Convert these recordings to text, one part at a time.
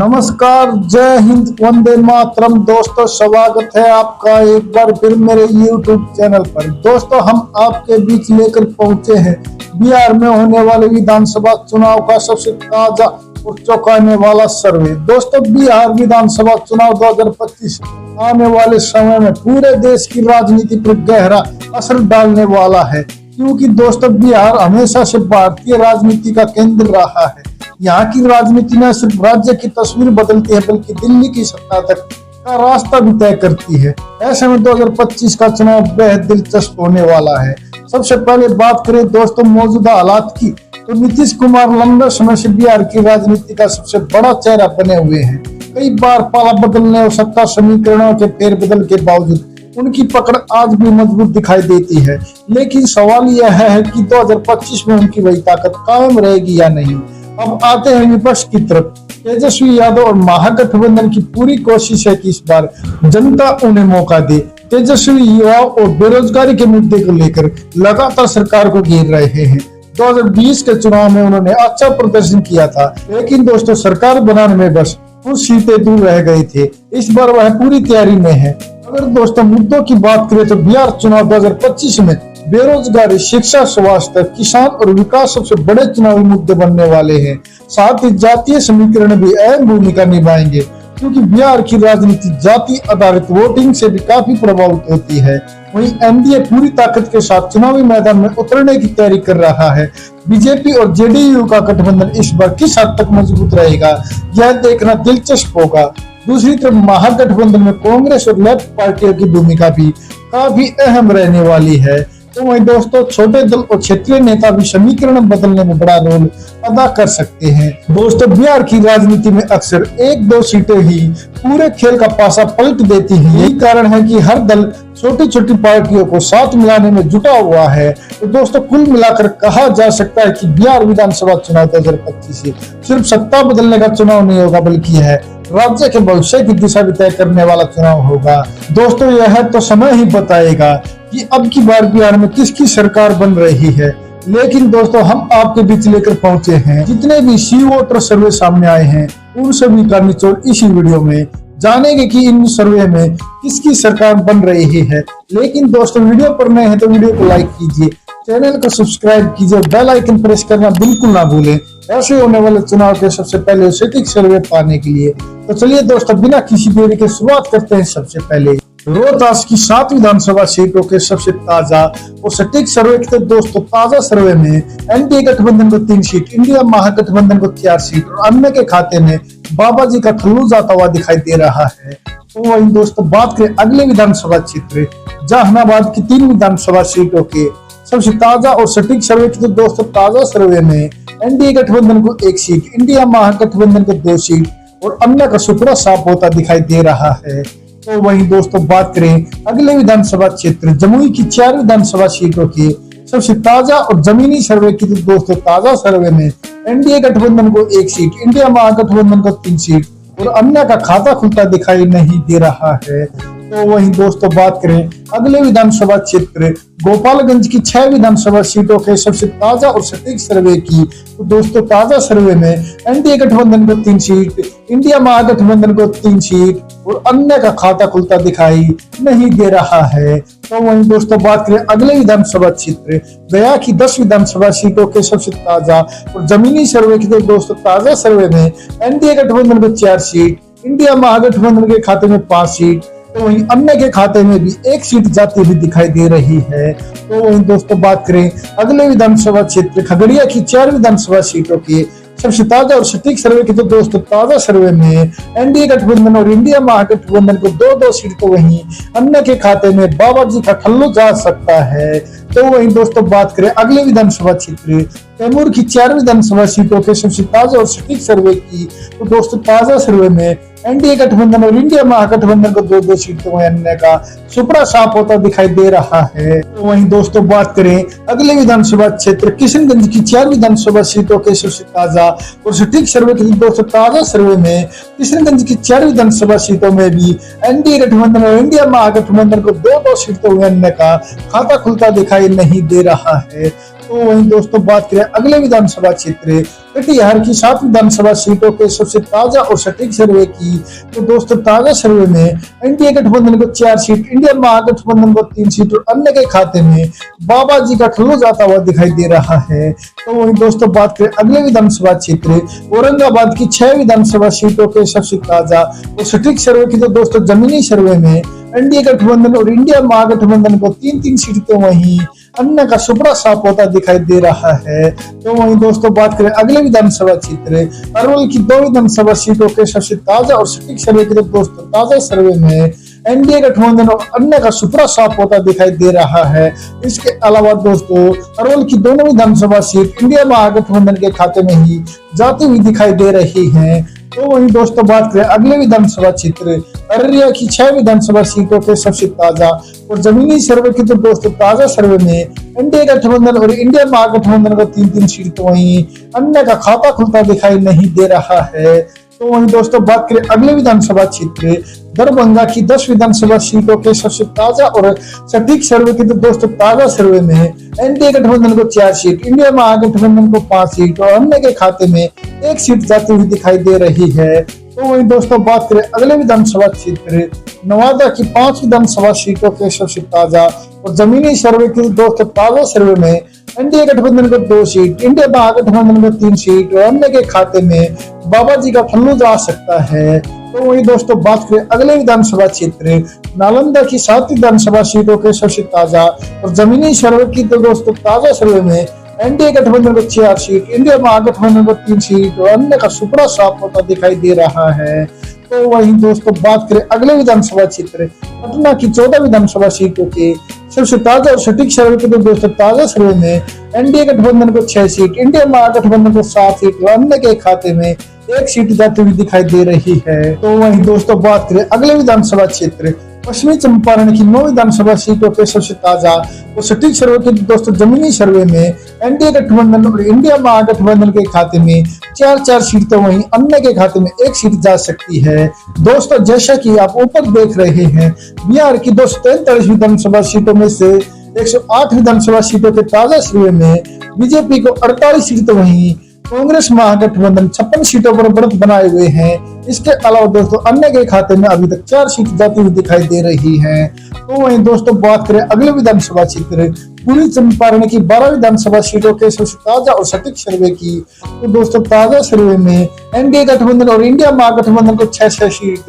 नमस्कार, जय हिंद, वंदे मातरम। दोस्तों, स्वागत है आपका एक बार फिर मेरे YouTube चैनल पर। दोस्तों, हम आपके बीच लेकर पहुंचे हैं बिहार में होने वाले विधानसभा चुनाव का सबसे ताजा और चौंकाने वाला सर्वे। दोस्तों, बिहार विधानसभा चुनाव 2025 आने वाले समय में पूरे देश की राजनीति पर गहरा असर डालने वाला है, क्योंकि दोस्तों बिहार हमेशा से भारतीय राजनीति का केंद्र रहा है। यहाँ की राजनीति न सिर्फ राज्य की तस्वीर बदलती है, बल्कि दिल्ली की सत्ता तक का रास्ता भी तय करती है। ऐसे में 2025 का चुनाव बेहद दिलचस्प होने वाला है। सबसे पहले बात करें दोस्तों मौजूदा हालात की, तो नीतीश कुमार लंबे समय से बिहार की राजनीति का सबसे बड़ा चेहरा बने हुए हैं। कई बार पाला बदलने और सत्ता समीकरणों के फेरबदल के बावजूद उनकी पकड़ आज भी मजबूत दिखाई देती है। लेकिन सवाल यह है कि 2025 में उनकी वही ताकत कायम रहेगी या नहीं। अब आते हैं विपक्ष की तरफ। तेजस्वी यादव और महागठबंधन की पूरी कोशिश है कि इस बार जनता उन्हें मौका दे। तेजस्वी युवाओं और बेरोजगारी के मुद्दे को लेकर लगातार सरकार को घेर रहे हैं। 2020 के चुनाव में उन्होंने अच्छा प्रदर्शन किया था, लेकिन दोस्तों सरकार बनाने में बस कुछ सीटें दूर रह गए थे। इस बार वह पूरी तैयारी में है। अगर दोस्तों मुद्दों की बात करें तो बिहार चुनाव 2025 में बेरोजगारी, शिक्षा, स्वास्थ्य, किसान और विकास सबसे बड़े चुनावी मुद्दे बनने वाले हैं। साथ ही जातीय समीकरण भी अहम भूमिका निभाएंगे, क्योंकि बिहार की राजनीति जाति आधारित वोटिंग से भी काफी प्रभावित होती है। वहीं एनडीए पूरी ताकत के साथ चुनावी मैदान में उतरने की तैयारी कर रहा है। बीजेपी और जेडीयू का गठबंधन इस बार किस हद तक मजबूत रहेगा, यह देखना दिलचस्प होगा। दूसरी तरफ महागठबंधन में कांग्रेस और लेफ्ट पार्टियों की भूमिका भी काफी अहम रहने वाली है। तो वही दोस्तों छोटे दल और क्षेत्रीय नेता भी समीकरण बदलने में बड़ा रोल अदा कर सकते हैं। दोस्तों बिहार की राजनीति में अक्सर एक दो सीटें ही पूरे खेल का पासा पलट देती हैं। यही कारण है कि हर दल छोटी छोटी पार्टियों को साथ मिलाने में जुटा हुआ है। तो दोस्तों कुल मिलाकर कहा जा सकता है कि बिहार विधानसभा चुनाव 2025 सिर्फ सत्ता बदलने का चुनाव नहीं होगा, बल्कि यह राज्य के भविष्य की दिशा भी तय करने वाला चुनाव होगा। दोस्तों यह तो समय ही बताएगा कि अब की बार बिहार में किसकी सरकार बन रही है। लेकिन दोस्तों हम आपके बीच लेकर पहुंचे हैं जितने भी सी वोटर सर्वे सामने आए हैं, उन सभी का निचोड़ इसी वीडियो में जानेंगे कि इन सर्वे में किसकी सरकार बन रही है। लेकिन दोस्तों वीडियो पर नए हैं तो वीडियो को लाइक कीजिए, चैनल को सब्सक्राइब कीजिए, बेल आइकन प्रेस करना बिल्कुल ना भूलें, ऐसे होने वाले चुनाव के सबसे पहले सटीक सर्वे पाने के लिए। तो चलिए दोस्तों बिना किसी देरी के शुरुआत करते हैं। सबसे पहले रोहतास की 7 विधानसभा सीटों के सबसे ताजा और सटीक सर्वे के दोस्तों ताजा सर्वे में एनडीए गठबंधन को 3 सीट, इंडिया महागठबंधन को 4 सीट और अन्य के खाते में बाबा जी का ठल्लू जाता हुआ दिखाई दे रहा है। तो वही दोस्तों बात करें अगले विधानसभा क्षेत्र जहानाबाद की 3 विधानसभा सीटों के सबसे ताजा और सटीक सर्वे के दोस्तों ताजा सर्वे में एनडीए गठबंधन को 1 सीट, इंडिया महागठबंधन को 2 सीट और अन्य का सुपड़ा साफ होता दिखाई दे रहा है। तो वहीं दोस्तों बात करें अगले विधानसभा क्षेत्र जमुई की 4 विधानसभा सीटों के सबसे ताजा और जमीनी सर्वे की दोस्तों ताजा सर्वे में एनडीए गठबंधन को 1 सीट, इंडिया महागठबंधन को 3 सीट और अन्य का खाता खुलता दिखाई नहीं दे रहा है। तो वहीं दोस्तों बात करें अगले विधानसभा क्षेत्र गोपालगंज की 6 विधानसभा सीटों के सबसे ताजा और सटीक सर्वे की, तो दोस्तों ताजा सर्वे में एनडीए गठबंधन को 3 सीट, इंडिया महागठबंधन को 3 सीट और अन्य का खाता खुलता दिखाई नहीं दे रहा है। तो वहीं दोस्तों बात करें अगले विधानसभा क्षेत्र गया की 10 विधानसभा सीटों के सबसे ताजा और जमीनी सर्वे की, तो दोस्तों ताजा सर्वे में एनडीए गठबंधन को 4 सीट, इंडिया महागठबंधन के खाते में 5 सीट तो वहीं अन्य के खाते में भी 1 सीट जाती हुई दिखाई दे रही है। तो वहीं दोस्तों बात करें अगले विधानसभा क्षेत्र खगड़िया की 4 विधानसभा सीटों के सबसे ताजा और सटीक सर्वे की, तो दोस्तों ताजा सर्वे में एनडीए गठबंधन और इंडिया महागठबंधन को 2-2 सीट तो वहीं अन्य के खाते में बाबा जी का ठल्लू जा सकता है। तो वहीं दोस्तों बात करें अगले विधानसभा क्षेत्र कैमूर की 4 विधानसभा सीटों के सबसे ताजा और सटीक सर्वे की, तो दोस्तों ताजा सर्वे में एनडीए गठबंधन और इंडिया महागठबंधन को 2-2 सीट तो वहीं अन्य का सुपड़ा साफ होता दिखाई दे रहा है। तो वहीं दोस्तों बात करें अगले विधानसभा क्षेत्र किशनगंज की 4 विधानसभा सीटों के सबसे ताजा और सटीक सर्वे के दोस्तों ताजा सर्वे में किशनगंज की 4 विधानसभा सीटों में भी एनडीए गठबंधन और इंडिया महागठबंधन को 2-2 सीट तो अन्य का खाता खुलता दिखाई नहीं दे रहा है। तो वहीं दोस्तों बात करें अगले विधानसभा क्षेत्र कटिहार की 7 विधानसभा सीटों के सबसे ताजा और सटीक सर्वे की, तो दोस्तों ताजा सर्वे में एनडीए गठबंधन को 4 सीट, इंडिया महागठबंधन को 3 सीट और अन्य के खाते में बाबा जी का ठुल्लू जाता हुआ दिखाई दे रहा है। तो वहीं दोस्तों बात करें अगले विधानसभा क्षेत्र औरंगाबाद की 6 विधानसभा सीटों के सबसे ताजा और सटीक सर्वे की, तो दोस्तों जमीनी सर्वे में एनडीए गठबंधन और इंडिया महागठबंधन को 3-3 सीट, तो वहीं अन्य का सुपड़ा साफ होता दिखाई दे रहा है। तो वहीं दोस्तों बात करें अगले विधानसभा क्षेत्र अरवल की 2 विधानसभा सीटों के सबसे ताजा और सटीक सर्वे की, तो दोस्तों ताजा सर्वे में एनडीए गठबंधन और अन्य का सुपड़ा साफ होता दिखाई दे रहा है। इसके अलावा दोस्तों अरवल की दोनों विधानसभा सीट इंडिया महागठबंधन के खाते में ही जाती हुई दिखाई दे रही है। तो वहीं दोस्तों बात करें अगले विधानसभा क्षेत्र अररिया की 6 विधानसभा सीटों के सबसे ताजा और जमीनी सर्वे की, तो दोस्तों ताजा सर्वे में एनडीए गठबंधन और इंडिया महागठबंधन को 3-3 सीट, तो वहीं अन्य का खाता खुलता दिखाई नहीं दे रहा है। तो वहीं दोस्तों बात करें अगले विधानसभा क्षेत्र दरभंगा की 10 विधानसभा सीटों के सबसे ताजा और सटीक सर्वे की, तो दोस्तों ताजा सर्वे में एनडीए गठबंधन को 4 सीट, इंडिया महागठबंधन को 5 सीट और अन्य के खाते में 1 सीट जाती हुई दिखाई दे रही है। तो वहीं दोस्तों बात करें अगले विधानसभा क्षेत्र नवादा की 5 विधानसभा सीटों के सबसे ताजा और जमीनी सर्वे की, दोस्तों ताजा सर्वे में एनडीए गठबंधन को 2 सीट, इंडिया महागठबंधन को 3 सीट और अन्य के खाते में बाबा जी का ठल्लू जा सकता है। तो वहीं दोस्तों बात करें अगले विधानसभा क्षेत्र नालंदा की 7 विधानसभा सीटों के सबसे ताजा और जमीनी सर्वे की, तो दोस्तों ताजा सर्वे में एनडीए गठबंधन को 4 सीट, इंडिया महागठबंधन को 3 सीट और अन्य का सुपड़ा साफ होता दिखाई दे रहा है। तो वहीं दोस्तों बात करें अगले विधानसभा क्षेत्र पटना की 14 विधानसभा सीटों के सबसे ताजा और सटीक सर्वे के, तो दोस्तों ताजा सर्वे में एनडीए गठबंधन को 6 सीट, इंडिया महागठबंधन को 7 सीट और अन्य के खाते में 1 सीट जाती हुई दिखाई दे रही है। तो वहीं दोस्तों बात करें अगले विधानसभा क्षेत्र पश्चिमी चंपारण की 9 विधानसभा सीटों के सबसे ताजा और सटीक सर्वे के, दोस्तों जमीनी सर्वे में एनडीए गठबंधन और इंडिया महागठबंधन के खाते में 4-4 सीट, तो वहीं अन्य के खाते में 1 सीट जा सकती है। दोस्तों जैसा कि आप ऊपर देख रहे हैं बिहार की 243 विधानसभा सीटों में से 108 विधानसभा सीटों के ताजा सर्वे में बीजेपी को 48 सीट, तो वहीं कांग्रेस महागठबंधन 56 सीटों पर बढ़त बनाए हुए हैं। इसके अलावा दोस्तों अन्य के खाते में अभी तक 4 सीट जाती हुई दिखाई दे रही है। तो वहीं दोस्तों बात करें अगले विधानसभा क्षेत्र पूर्वी चंपारण की 12 विधानसभा सीटों के सबसे ताजा और सटीक सर्वे की, तो दोस्तों ताजा सर्वे में एनडीए गठबंधन और इंडिया महागठबंधन को 6-6 सीट,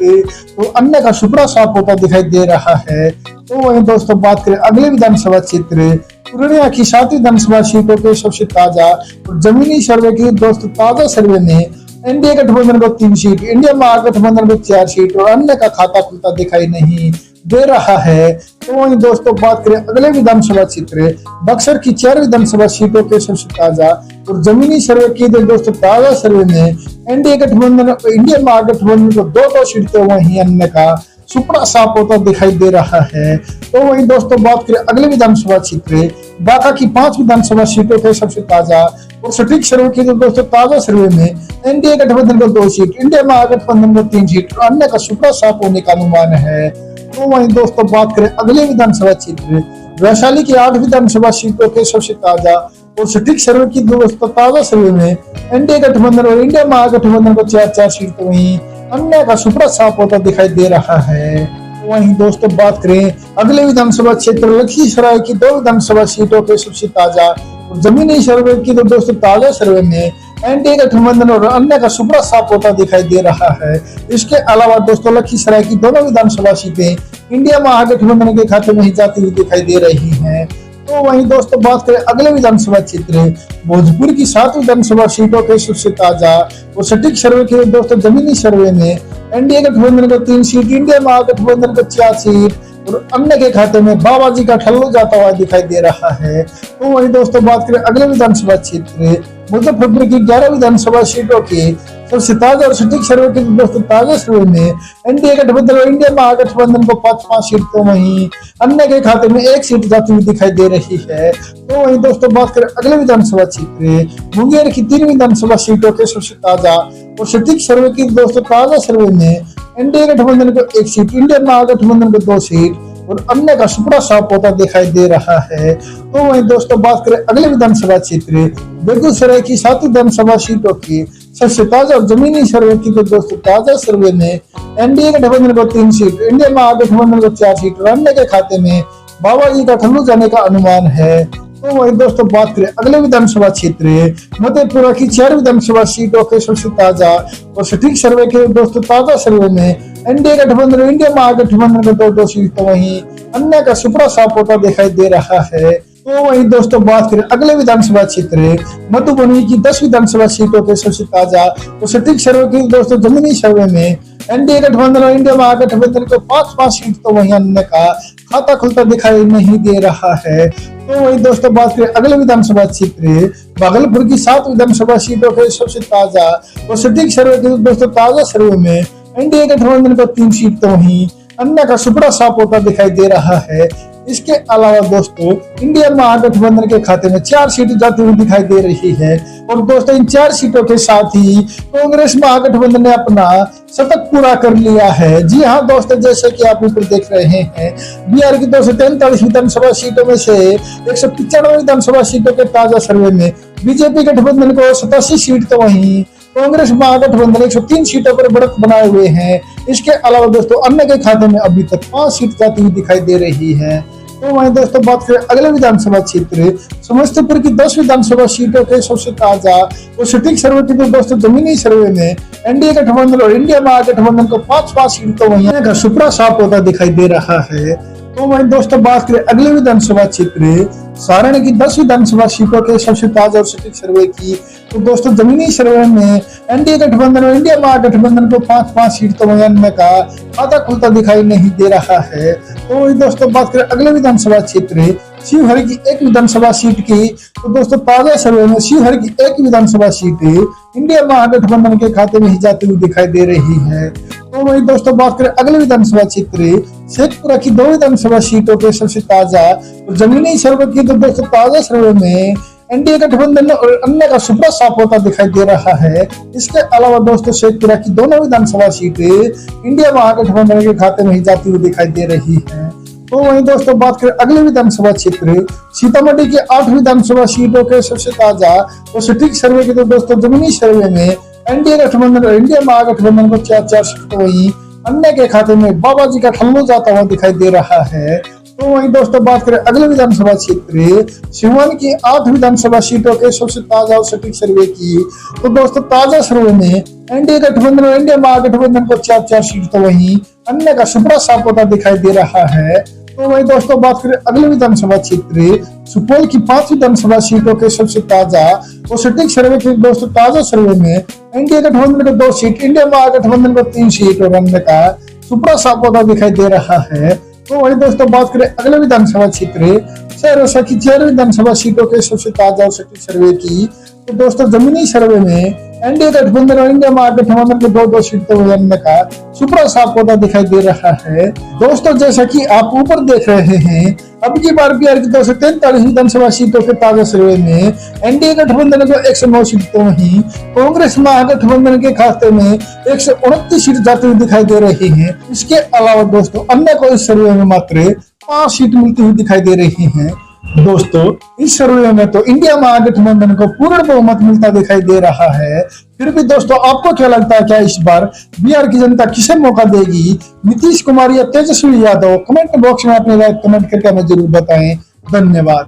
तो अन्य का सुपड़ा साफ होता दिखाई दे रहा है। तो वहीं दोस्तों बात करें अगले विधानसभा क्षेत्र पूर्णिया की 7 विधानसभा सीटों के सबसे ताजा और जमीनी सर्वे की, दोस्तों ताजा सर्वे में एनडीए गठबंधन को 3 सीट, इंडिया महागठबंधन को 4 सीट और अन्य का खाता खुलता दिखाई नहीं दे रहा है। तो वहीं दोस्तों बात करें अगले विधानसभा क्षेत्र बक्सर की 4 विधानसभा सीटों के सबसे ताजा और जमीनी सर्वे की, दोस्तों ताजा सर्वे में एनडीए गठबंधन और इंडिया महागठबंधन को 2-2 सीट, तो वहीं अन्य का सुपड़ा साफ होता दिखाई दे रहा है। तो वहीं दोस्तों बात करें अगले विधानसभा क्षेत्र बांका की 5 विधानसभा सीटों के सबसे ताजा और सटीक सर्वे की, दोस्तों ताजा सर्वे में एनडीए गठबंधन को 2 सीट, इंडिया महागठबंधन को 3 सीट और अन्य का सुपड़ा साफ होने का अनुमान है। तो वहीं दोस्तों बात करें अगले विधानसभा क्षेत्र वैशाली की 8 विधानसभा सीटों के सबसे ताजा और सटीक सर्वे की, दोस्तों ताजा सर्वे में एनडीए गठबंधन और इंडिया महागठबंधन को 4-4 सीट, तो वहीं अन्य का सुपड़ा साफ होता दिखाई दे रहा है। तो वहीं दोस्तों बात करें अगले विधानसभा क्षेत्र लखीसराय की 2 विधानसभा सीटों के सबसे ताजा और जमीनी सर्वे की, तो दोस्तों ताजा सर्वे में एनडीए गठबंधन और अन्य का सुपड़ा साफ होता दिखाई दे रहा है। इसके अलावा दोस्तों लखीसराय की दोनों विधानसभा सीटें इंडिया महागठबंधन के खाते में ही जाती हुई दिखाई दे रही हैं। तो वहीं दोस्तों बात करें अगले विधानसभा क्षेत्र भोजपुर की 7 विधानसभा सीटों के सबसे ताजा और सटीक सर्वे के, दोस्तों जमीनी सर्वे में एनडीए गठबंधन को 3 सीट, इंडिया महागठबंधन को 4 सीट और अन्य के खाते में बाबा जी का ठल्लू जाता हुआ दिखाई दे रहा है। तो वहीं दोस्तों बात करें अगले विधानसभा क्षेत्र मुजफ्फरपुर की 11 विधानसभा सीटों के सबसे ताजा और सटीक सर्वे के, दोस्तों ताजा सर्वे में एनडीए गठबंधन और इंडिया महागठबंधन को 5-5 सीट, तो वहीं अन्य के खाते में 1 सीट जाती हुई दिखाई दे रही है। तो वहीं दोस्तों बात करें अगले विधानसभा क्षेत्र मुंगेर की 3 विधानसभा सीटों के सबसे ताजा और सटीक सर्वे की, दोस्तों ताजा सर्वे में एनडीए गठबंधन को 1 सीट, इंडिया महागठबंधन को 2 सीट और अन्य का सुपड़ा साफ होता दिखाई दे रहा है। तो वहीं दोस्तों बात करें अगले विधानसभा क्षेत्र बेगूसराय की 7 विधानसभा सीटों की सबसे ताजा और जमीनी सर्वे की, तो दोस्तों ताजा सर्वे में एनडीए गठबंधन को 3 सीट, इंडिया महागठबंधन को 4 सीट और अन्य के खाते में बाबा जी का ठल्लू जाने का अनुमान है। तो वही दोस्तों बात करें अगले विधानसभा क्षेत्र मधेपुरा की 4 विधानसभा सीटों के सबसे ताजा और सटीक सर्वे के, दोस्तों ताजा सर्वे में एनडीए गठबंधन और इंडिया महागठबंधन को 2-2 सीट, तो वहीं अन्य का सुपड़ा साफ होता दिखाई दे रहा है। तो वहीं दोस्तों बात करें अगले विधानसभा क्षेत्र मधुबनी की 10 विधानसभा सीटों के सबसे ताजा और सटीक सर्वे की, दोस्तों जमीनी सर्वे में एनडीए गठबंधन और इंडिया महागठबंधन को 5-5 सीट, तो वहीं अन्य का खाता खुलता दिखाई नहीं दे रहा है। तो वही दोस्तों बात करें अगले विधानसभा क्षेत्र भागलपुर की 7 विधानसभा सीटों के सबसे ताजा और सटीक सर्वे के, दोस्तों ताजा सर्वे में एनडीए गठबंधन को 3 सीट, तो वहीं अन्य का सुपड़ा साफ होता दिखाई दे रहा है। इसके अलावा दोस्तों इंडिया महागठबंधन के खाते में 4 सीट जाती हुई दिखाई दे रही है और दोस्तों इन 4 सीटों के साथ ही कांग्रेस महागठबंधन ने अपना शतक पूरा कर लिया है। जी हाँ दोस्तों, जैसे कि आप ऊपर देख रहे हैं बिहार की 243 विधानसभा सीटों में से 195 विधानसभा सीटों के ताजा सर्वे में बीजेपी गठबंधन को 87 सीट, तो वहीं कांग्रेस महागठबंधन 103 सीटों पर बढ़त बनाए हुए हैं। इसके अलावा दोस्तों अन्य के खाते में अभी तक 5 सीट जाती हुई दिखाई दे रही है। तो वहीं दोस्तों बात करें अगले विधानसभा क्षेत्र समस्तीपुर की 10 विधानसभा सीटों के सबसे ताजा और सटीक सर्वे की, तो दोस्तों जमीनी सर्वे में एनडीए गठबंधन और इंडिया महागठबंधन को 5-5 सीट, तो वहीं का सुपड़ा साफ होता दिखाई दे रहा है। तो वहीं दोस्तों बात करें अगले विधानसभा क्षेत्र सारण की 10 विधानसभा सीटों के सबसे ताजा और सटीक सर्वे की, तो दोस्तों जमीनी सर्वे में एनडीए गठबंधन और इंडिया महागठबंधन को 5-5 सीट, तो वहीं अन्य का खाता खुलता दिखाई नहीं दे रहा है। तो वही दोस्तों बात करें अगले विधानसभा क्षेत्र शिवहर की 1 विधानसभा सीट की, तो दोस्तों ताजा सर्वे में शिवहर की 1 विधानसभा सीट इंडिया महागठबंधन के खाते में ही जाती हुई दिखाई दे रही है। तो वही दोस्तों बात करें अगले विधानसभा क्षेत्र शेखपुरा की 2 विधानसभा सीटों के सबसे ताजा और जमीनी सर्वे की, तो दोस्तों ताजा सर्वे में एनडीए गठबंधन और अन्य का सुपड़ा साफ होता दिखाई दे रहा है। इसके अलावा दोस्तों शेखपुरा की दोनों विधानसभा सीटें इंडिया महागठबंधन के खाते में ही जाती हुई दिखाई दे रही है। तो वहीं दोस्तों बात करें अगले विधानसभा क्षेत्र सीतामढ़ी की 8 विधानसभा सीटों के सबसे ताजा और सटीक सर्वे की, तो दोस्तों जमीनी सर्वे में एनडीए गठबंधन और इंडिया महागठबंधन को 4-4 सीट, तो वहीं अन्य के खाते में बाबा जी का ठल्लू जाता हुआ दिखाई दे रहा है। तो वहीं दोस्तों बात करें अगले विधानसभा क्षेत्र सिवान की 8 विधानसभा सीटों के सबसे ताजा और सटीक सर्वे की, तो दोस्तों ताजा सर्वे में एनडीए गठबंधन और इंडिया महागठबंधन को 4-4 सीट, तो वहीं अन्य का सुपड़ा साफ होता दिखाई दे रहा है। तो वहीं दोस्तों बात करें अगले विधानसभा क्षेत्र सुपौल की 5 विधानसभा सीटों के सबसे ताजा और सटीक सर्वे के, दोस्तों ताजा सर्वे में एनडीए गठबंधन को 2 सीट, इंडिया महागठबंधन को 3 सीट और अन्य का सुपड़ा साफ होता दिखाई दे रहा है। तो वही दोस्तों बात करें अगले विधानसभा क्षेत्र सहरसा की 4 विधानसभा सीटों के सबसे ताजा और सटीक सर्वे की, तो दोस्तों जमीनी सर्वे में एनडीए गठबंधन और इंडिया महागठबंधन को 2-2 सीट, तो अन्य का सुपड़ा साफ होता दिखाई दे रहा है। दोस्तों जैसा कि आप ऊपर देख रहे हैं अब की बार बिहार की 243 विधानसभा सीटों के ताजा सर्वे में एनडीए गठबंधन को 109 सीट, तो वहीं कांग्रेस महागठबंधन के खाते में 129 सीट जाती हुई दिखाई दे रही है। इसके अलावा दोस्तों अन्य को इस सर्वे में मात्र 5 सीट मिलती हुई दिखाई दे रही है। दोस्तों इस सर्वे में तो इंडिया महागठबंधन को पूर्ण बहुमत मिलता दिखाई दे रहा है। फिर भी दोस्तों आपको क्या लगता है, क्या इस बार बिहार की जनता किसे मौका देगी, नीतीश कुमार या तेजस्वी यादव? कमेंट बॉक्स में अपनी राय कमेंट करके हमें जरूर बताएं। धन्यवाद।